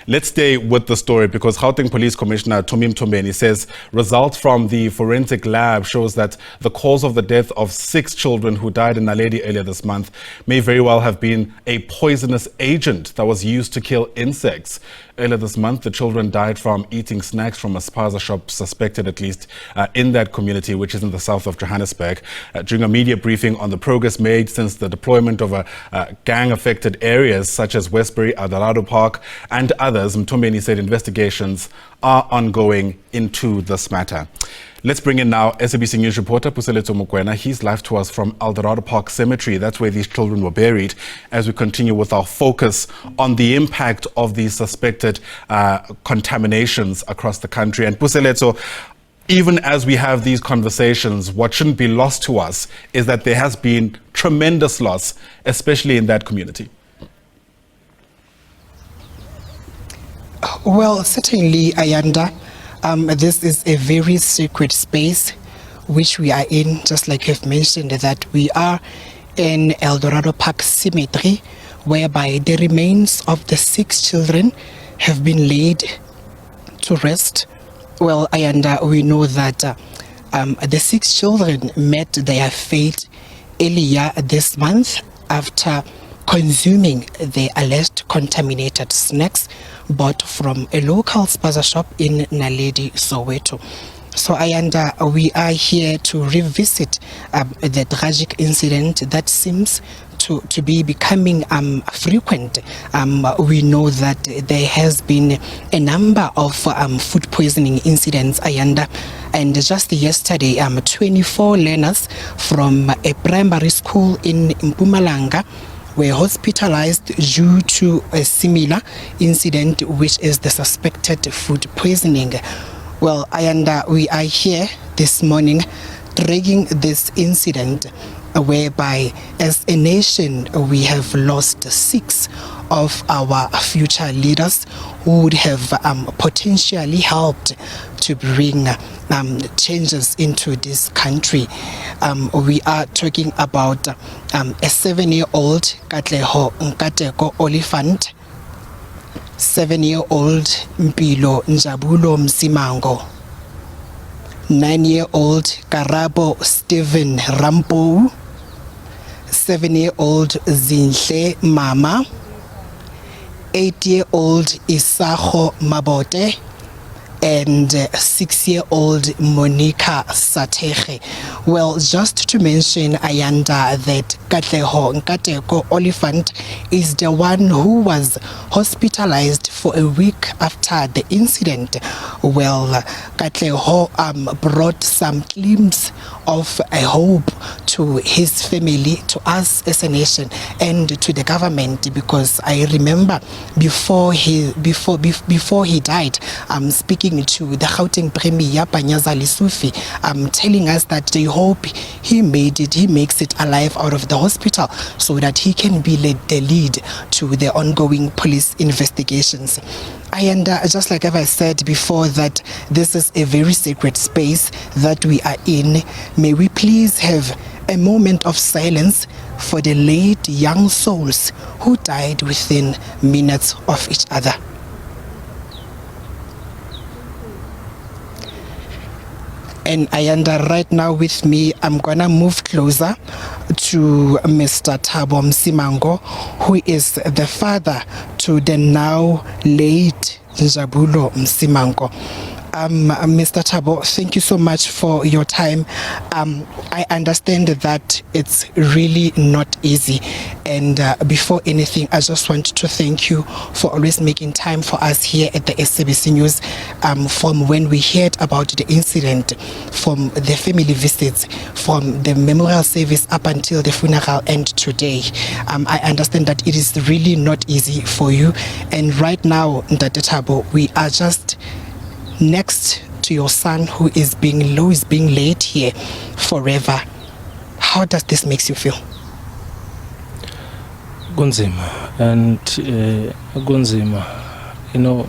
Let's stay with the story because Gauteng Police Commissioner Tommy Mthombeni says results from the forensic lab shows that the cause of the death of 6 children who died in Naledi earlier this month may very well have been a poisonous agent that was used to kill insects. Earlier this month, the children died from eating snacks from a spaza shop, suspected at least in that community, which is in the south of Johannesburg. During a media briefing on the progress made since the deployment of gang-affected areas such as Westbury, Eldorado Park and others, Mthombeni said investigations are ongoing into this matter. Let's bring in now SABC News Reporter Puseletso Mokoena. He's live to us from Eldorado Park Cemetery. That's where these children were buried, as we continue with our focus on the impact of these suspected contaminations across the country. And Puseletso, even as we have these conversations, what shouldn't be lost to us is that there has been tremendous loss, especially in that community. Well, certainly, Ayanda, this is a very sacred space which we are in, just like you've mentioned, that we are in Eldorado Park Cemetery, whereby the remains of the 6 children have been laid to rest. Well, Ayanda, we know that the 6 children met their fate earlier this month after consuming the alleged contaminated snacks bought from a local spaza shop in Naledi, Soweto. So Ayanda, we are here to revisit the tragic incident that seems to be becoming frequent. We know that there has been a number of food poisoning incidents, Ayanda, and just yesterday 24 learners from a primary school in Mpumalanga were hospitalized due to a similar incident, which is the suspected food poisoning. Well, Ayanda, we are here this morning dragging this incident whereby as a nation we have lost 6 of our future leaders who would have potentially helped to bring changes into this country. We are talking about a 7-year-old Katleho Nkateko Oliphant, 7-year-old Mpilo Njabulo Msimango, 9-year-old Karabo Stephen Rampo, 7-year-old Zinhle Mama, 8-year-old Isaho Mabote, and 6-year-old Monica Sateche. Well, just to mention, Ayanda, that Katleho Nkateko Oliphant is the one who was hospitalized for a week after the incident. Well, Katleho brought some glimpse of a hope to his family, to us as a nation, and to the government, because I remember before he died, speaking to the Gauteng Premier Panyaza Lisufi, telling us that they hope he makes it alive out of the hospital so that he can be the lead to the ongoing police investigations. And just like I said before, that this is a very sacred space that we are in. May we please have a moment of silence for the late young souls who died within minutes of each other. And Ayanda, right now with me, I'm gonna move closer to Mr. Thabo Msimango, who is the father to the now late Njabulo Msimango. Mr. Thabo, thank you so much for your time. I understand that it's really not easy. And before anything, I just want to thank you for always making time for us here at the SABC News. From when we heard about the incident, from the family visits, from the memorial service up until the funeral and today, I understand that it is really not easy for you. And right now, Ndate Thabo, we are just next to your son who is being laid here forever. How does this make you feel? Gunzima, and Gunzima, you know,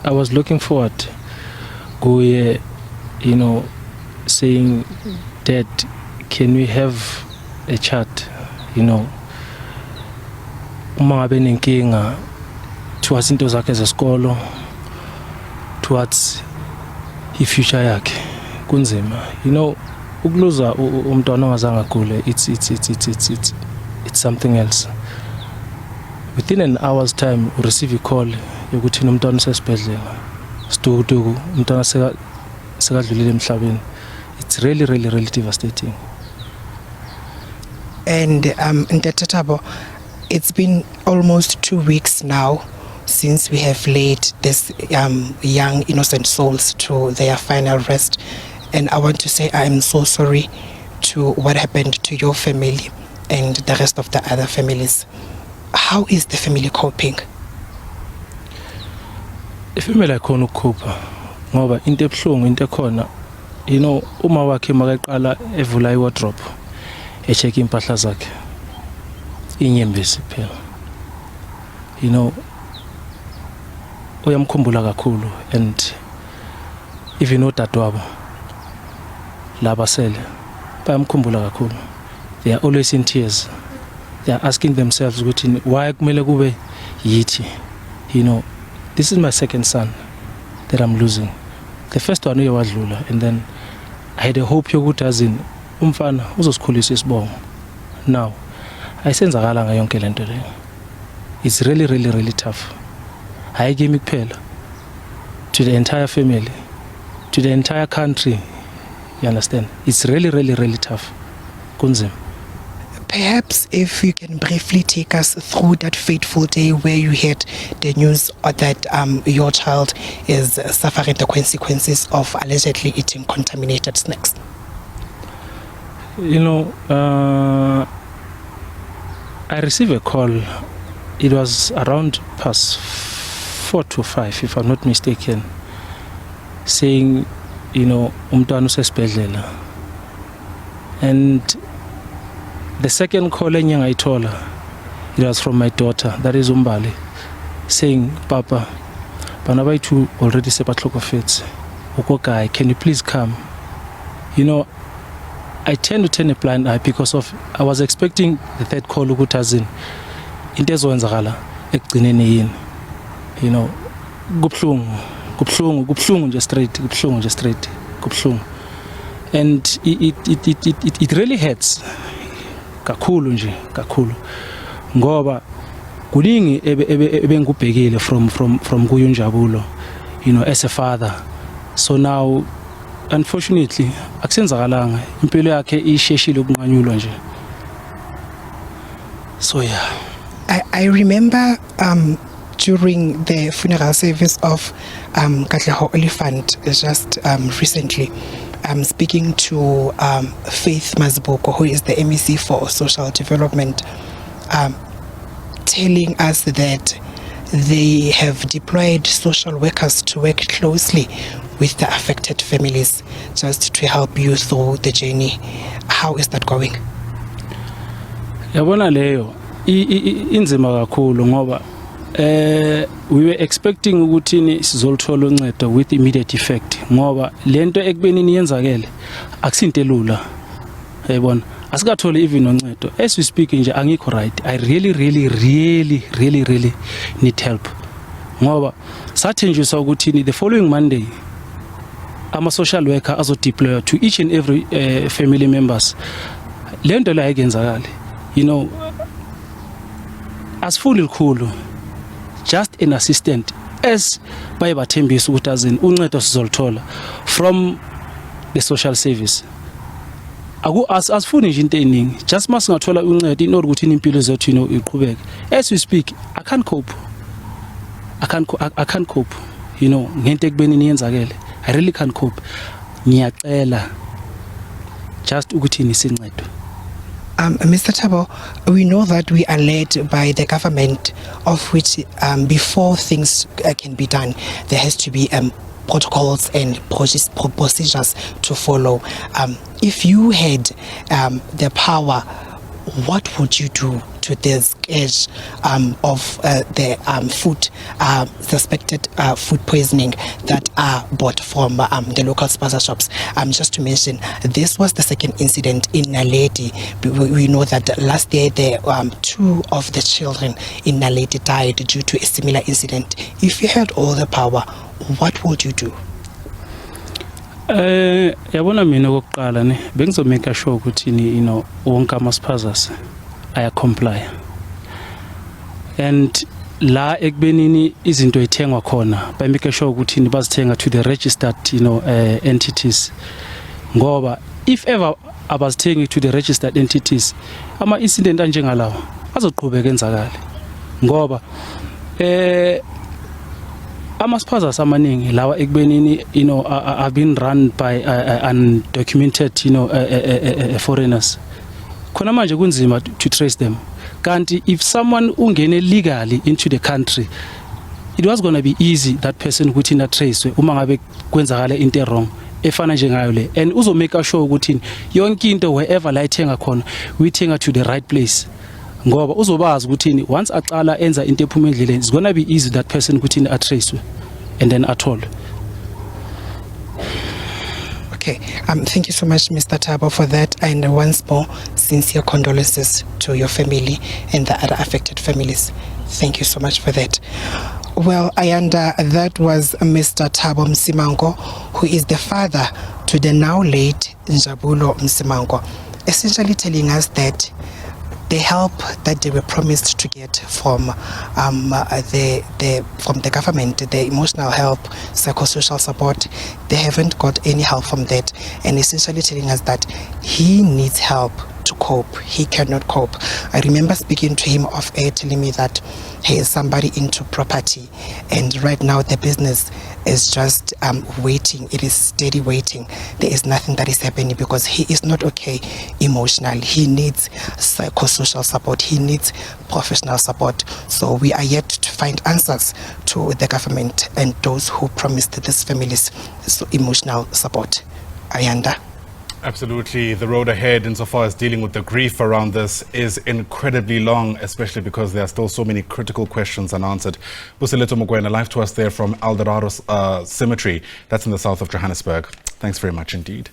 I was looking forward to, you know, saying, Dad, can we have a chat, you know, towards into zakhe zesikolo, towards i-future yakhe. Kunzima. You know, ukuluza umntwana ongazange agule, it's something else. Within an hour's time, you receive a call yokuthi umntwana usesibhedlela. Stuku umntwana sekadlulile emhlabeni. It's really devastating. And Ntetethabo, it's been almost 2 weeks now since we have laid this young innocent souls to their final rest. And I want to say I am so sorry to what happened to your family and the rest of the other families. How is the family coping? The family akhona ukukhupha ngoba into ebuhlungu into ekhona, you know, uma wakhe makaqala evula iwardrobe echeck impahla zakhe inyembezi phela, you know, uyamkhumbula kakhulu. And even odadewabo laba sele bayamkhumbula kakhulu. They are always in tears. They are asking themselves ukuthi why kumele kube yithi. You know, this is my second son that I'm losing. The first one uyawadlula, and then I had a hope yokuthi azini umfana uzosikhulisa isibongo. Now ayisenzakala ngayo yonke lento leyo. It's really tough. Hayi kimi kuphela, to the entire family, to the entire country. You understand? It's really tough. Kunzima. Perhaps if you can briefly take us through that fateful day where you heard the news that your child is suffering the consequences of allegedly eating contaminated snacks. You know, I received a call. It was around past 4 to 5, if I'm not mistaken, saying, you know, umntwana usesibhedlela. And the second call enye ngayithola, it was from my daughter, that is Umbali, saying, Papa, bana bayithu already sebahlokofetse. Ukokai, can you please come? You know, I tend to turn a blind eye because of I was expecting the third call ukuthi azini into ezowenzakala ekugcineni yini. You know, kubhlungu nje straight, kubhlungu. And it really hurts. Kakhulu ngoba kuningi ebengubhekile from kuyo Njabulo, you know, as a father. So now unfortunately akusenzakalanga, impilo yakhe isheshile ukunqanyulwa nje. So yeah, I remember during the funeral service of Katleho Elephant just recently, speaking to Faith Maziboko, who is the MEC for Social Development, telling us that they have deployed social workers to work closely with the affected families just to help you through the journey. How is that going? Yabona leyo inzima kakhulu ngoba we were expecting ukuthi sizoluthola uncedo with immediate effect ngoba lento ekubeni niyenzakele akusinto elula. Yabona asikatholi even uncedo. As we speak nje angikho right. I really need help ngoba sathenjiswa ukuthi the following Monday ama social worker azo deploy to each and every family members. Lento la ayikenzakali, you know, asifuni likhulu, just an assistant as baye bathembisa ukuthi azini uncedo sizoluthola from the social service. Asifuni nje into eningi, just masingathola uncedo in order ukuthi impilo zethu, you know, iqhubeke. As we speak, I can't cope, you know, ngento ekubeni niyenzakele. I really can't cope. Ngiyacela just ukuthi nisincedo. Mr. Thabo, we know that we are led by the government, of which before things can be done, there has to be protocols and procedures to follow. If you had the power, what would you do to this scourge of the suspected food poisoning that are bought from the local spaza shops? Just to mention, this was the second incident in Naledi. We know that last year two of the children in Naledi died due to a similar incident. If you had all the power, what would you do? Yabona mina okokuqala ne bengizomake sure ukuthi wonke ama-spazas aya comply, and la ekbenini izinto ithengwa khona by make sure ukuthi bazithenga to the registered entities, ngoba if ever abazithengi to the registered entities, ama-incident anjengalawo azoqhubeka enzakale, ngoba ama-spazas amaningi lawa ekbenini have been run by undocumented foreigners. Khona manje kunzima to trace them. Kanti if someone ungene legally into the country, it was going to be easy that person ukuthi na trace uma ngabe kwenzakala into wrong efana njengayo le, and uzo make sure ukuthi yonke into wherever la ithenga khona uyithenga to the right place, ngoba uzobazi ukuthi once aqala enza into ephuma endleleni, it's going to be easy that person ukuthi a trace and then at all. Okay, thank you so much, Mr. Thabo, for that, and once more, sincere condolences to your family and the other affected families. Thank you so much for that. Well, Ayanda, that was Mr. Thabo Msimango, who is the father to the now late Njabulo Msimango, essentially telling us that the help that they were promised to get from the government, the emotional help, psychosocial support, they haven't got any help from that, and essentially telling us that he needs help to cope. He cannot cope. I remember speaking to him off air, telling me that he is somebody into property, and right now the business is just waiting. It is steady waiting. There is nothing that is happening because he is not okay emotionally. He needs psychosocial support. He needs professional support. So we are yet to find answers to the government and those who promised these families emotional support. Ayanda. Absolutely. The road ahead insofar as dealing with the grief around this is incredibly long, especially because there are still so many critical questions unanswered. Puseletso Mokoena, live to us there from Eldorado Cemetery. That's in the south of Johannesburg. Thanks very much indeed.